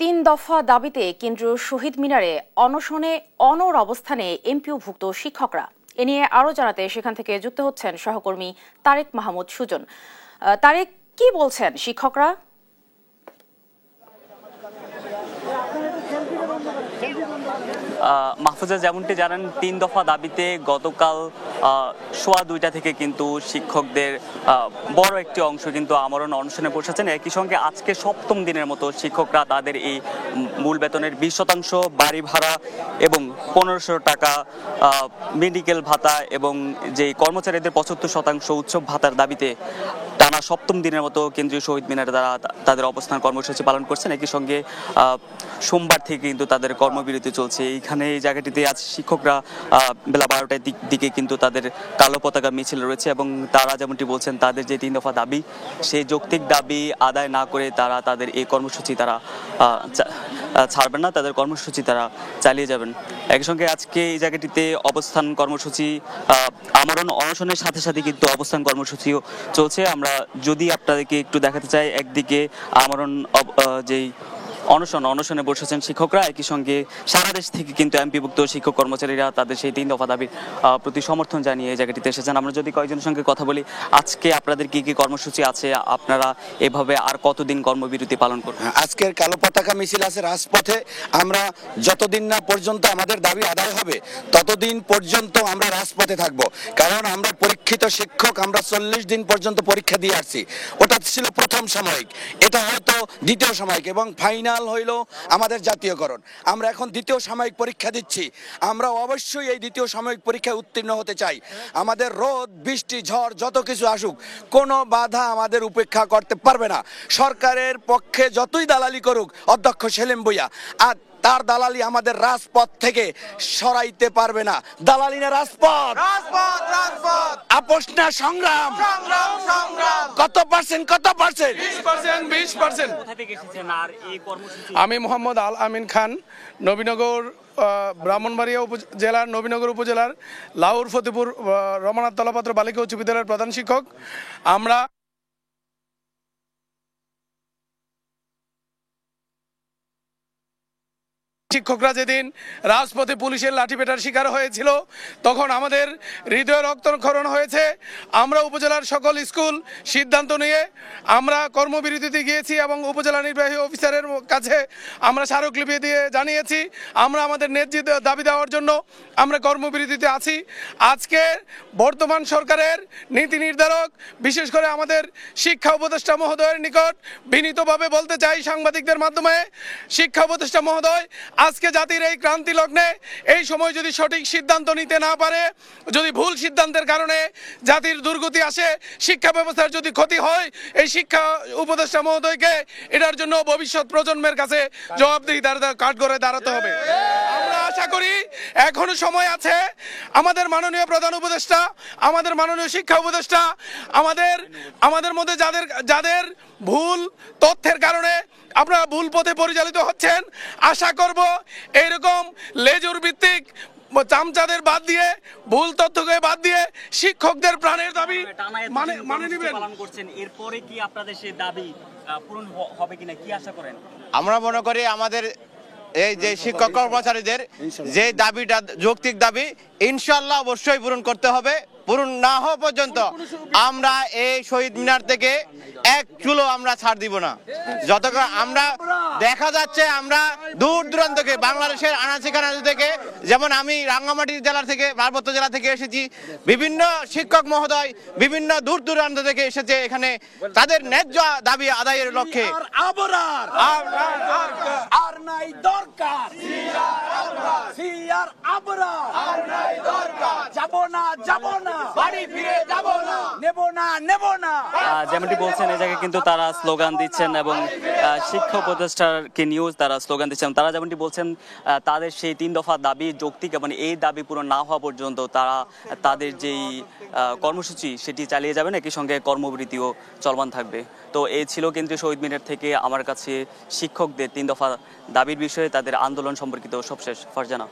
তিন দফা দাবিতে কেন্দ্রীয় শহীদ মিনারে অনশনে অনড় অবস্থানে এমপিওভুক্ত শিক্ষকরা। এ নিয়ে আরও জানাতে সেখান থেকে যুক্ত হচ্ছেন সহকর্মী তারেক মাহমুদ সুজন। তারেক, কি বলছেন শিক্ষকরা? মাহফুজা, যেমনটি জানেন, তিন দফা দাবিতে গতকাল সোয়া 2টা থেকে কিন্তু শিক্ষকদের বড় একটি অংশ কিন্তু আমরণ অনশনে বসেছেন। একই সঙ্গে আজকে সপ্তম দিনের মতো শিক্ষকরা তাদের এই মূল বেতনের 20% বাড়ি ভাড়া এবং 1500 টাকা মেডিকেল ভাতা এবং যে কর্মচারীদের 75% উৎসব ভাতার দাবিতে টানা সপ্তম দিনের মতো কেন্দ্রীয় শহীদ মিনারে তারা তাদের অবস্থান কর্মসূচি পালন করছেন। একই সঙ্গে সোমবার থেকে কিন্তু তাদের কর্মবিরতি চলছে। এইখানে এই জায়গাটিতে আজ শিক্ষকরা বেলা 12টার দিকে কিন্তু তাদের কালো পতাকা মিছিল রয়েছে এবং তারা যেমনটি বলছেন তাদের যে 3 দফা দাবি, সেই যৌক্তিক দাবি আদায় না করে তারা তাদের এই কর্মসূচি তারা ছাড়বেন না, তাদের কর্মসূচি তারা চালিয়ে যাবেন। একই সঙ্গে আজকে এই জায়গাটিতে অবস্থান কর্মসূচি আমরণ অনশনের সাথে সাথে কিন্তু অবস্থান কর্মসূচিও চলছে। আমরা যদি আপনাদেরকে একটু দেখাতে চাই, একদিকে আমরণ যেই অনশনে বসেছেন শিক্ষকরা, একই সঙ্গে সারা দেশ থেকে কিন্তু এমপিভুক্ত শিক্ষক কর্মচারীরা তাদের সেই 3 দফা দাবির প্রতি সমর্থন জানিয়ে এই জায়গাটিতে এসেছেন। আমরা যদি কয়েকজনের সঙ্গে কথা বলি, আজকে আপনাদের কি কি কর্মসূচি আছে, আপনারা এভাবে আর কতদিন কর্মবিরতি পালন করবেন? আজকের কালো পতাকা মিছিল আছে রাজপথে। আমরা যতদিন না পর্যন্ত আমাদের দাবি আদায় হবে ততদিন পর্যন্ত আমরা রাজপথে থাকব, কারণ আমরা পরীক্ষিত শিক্ষক। আমরা 40 দিন পর্যন্ত পরীক্ষা দিয়ে আসছি। ওটা ছিল প্রথম সাময়িক, এটা হয়তো দ্বিতীয় সাময়িক এবং ফাইনাল হইল আমাদের জাতীয়করণ। আমরা এখন দ্বিতীয় সাময়িক পরীক্ষা দিচ্ছি। আমরা অবশ্যই এই দ্বিতীয় সাময়িক পরীক্ষায় উত্তীর্ণ হতে চাই। আমাদের রোদ বৃষ্টি ঝড় যত কিছু আসুক, কোনো বাধা আমাদের উপেক্ষা করতে পারবে না। সরকারের পক্ষে যতই দালালি করুক অধ্যক্ষ সেলিম ভূঁইয়া, আর তার দালালি আমাদের রাজপথ থেকে সরাইতে পারবে না। দালালি না রাজপথ, আপোষ না সংগ্রাম। কত পার্সেন্ট? 20%। আমি মোহাম্মদ আল আমিন খান, নবীনগর ব্রাহ্মণবাড়িয়া জেলার নবীনগর উপজেলার লাউর ফতেপুর রমানাথ তলাপাত্র বালিকা উচ্চ বিদ্যালয়ের প্রধান শিক্ষক। আমরা শিক্ষকরা যেদিন রাজপথে পুলিশের লাঠিপেটার শিকার হয়েছিল তখন আমাদের হৃদয় রক্তক্ষরণ হয়েছে। আমরা উপজেলার সকল স্কুল সিদ্ধান্ত নিয়ে আমরা কর্মবিরতিতে গিয়েছি এবং উপজেলা নির্বাহী অফিসারের কাছে আমরা স্মারকলিপি দিয়ে জানিয়েছি আমরা আমাদের ন্যায্য দাবি দেওয়ার জন্য আমরা কর্মবিরতিতে আছি। আজকে বর্তমান সরকারের নীতি নির্ধারক, বিশেষ করে আমাদের শিক্ষা উপদেষ্টা মহোদয়ের নিকট বিনীতভাবে বলতে চাই সাংবাদিকদের মাধ্যমে, শিক্ষা উপদেষ্টা মহোদয়, আজকে জাতির এই ক্রান্তি লগ্নে এই সময় যদি সঠিক সিদ্ধান্ত নিতে না পারে, যদি ভুল সিদ্ধান্তের কারণে জাতির দুর্গতি আসে, শিক্ষা ব্যবস্থার যদি ক্ষতি হয়, এই শিক্ষা উপদেষ্টা মহোদয়কে এটার জন্য ভবিষ্যৎ প্রজন্মের কাছে জবাবদিহিতার কাঠগড়ায় দাঁড়াতে হবে। আমরা আশা করি এখনো সময় আছে। আমাদের মাননীয় প্রধান উপদেষ্টা, আমাদের মাননীয় শিক্ষা উপদেষ্টা আমাদের মধ্যে যাদের ভুল তথ্যের কারণে আপনারা ভুল পথে পরিচালিত হচ্ছেন, আশা করব এইরকম লেজুর ভিত্তিক চামচাদের বাদ দিয়ে, ভুল তথ্যকে বাদ দিয়ে শিক্ষকদের প্রাণের দাবি মানে নেবেন। এরপরে কি আপনাদের সেই দাবি পূরণ হবে কিনা কি আশা করেন? আমরা মনে করি আমাদের এই যে শিক্ষক কর্মচারীদের যে দাবিটা যৌক্তিক দাবি, ইনশাআল্লাহ অবশ্যই পূরণ করতে হবে। পূরণ না হওয়া পর্যন্ত আমরা এই শহীদ মিনার থেকে এক চুলো আমরা ছাড় দিব না। যতক্ষণ আমরা দেখা যাচ্ছে আমরা দূর দূরান্ত থেকে বাংলাদেশের আনাচে কানাচে থেকে, যেমন আমি রাঙ্গামাটি জেলা থেকে, পার্বত্য জেলা থেকে এসেছি, বিভিন্ন শিক্ষক মহোদয় বিভিন্ন দূর দূরান্ত থেকে এসেছে এখানে তাদের ন্যায্য দাবি আদায়ের লক্ষ্যে। যেমনটি বলছেন, এই জায়গায় কিন্তু তারা স্লোগান দিচ্ছেন এবং শিক্ষা উপদেষ্টাকে নিয়েও তারা স্লোগান দিচ্ছেন। তারা যেমনটি বলছেন তাদের সেই 3 দফা দাবি যৌক্তিক এবং এই দাবি পূরণ না হওয়া পর্যন্ত তারা তাদের যেই কর্মসূচি সেটি চালিয়ে যাবেন, একই সঙ্গে কর্মবিরতিও চলমান থাকবে। তো এই ছিল কেন্দ্রীয় শহীদ মিনার থেকে আমার কাছে শিক্ষকদের 3 দফা দাবির বিষয়ে তাদের আন্দোলন সম্পর্কিত সবশেষ। ফারজানা।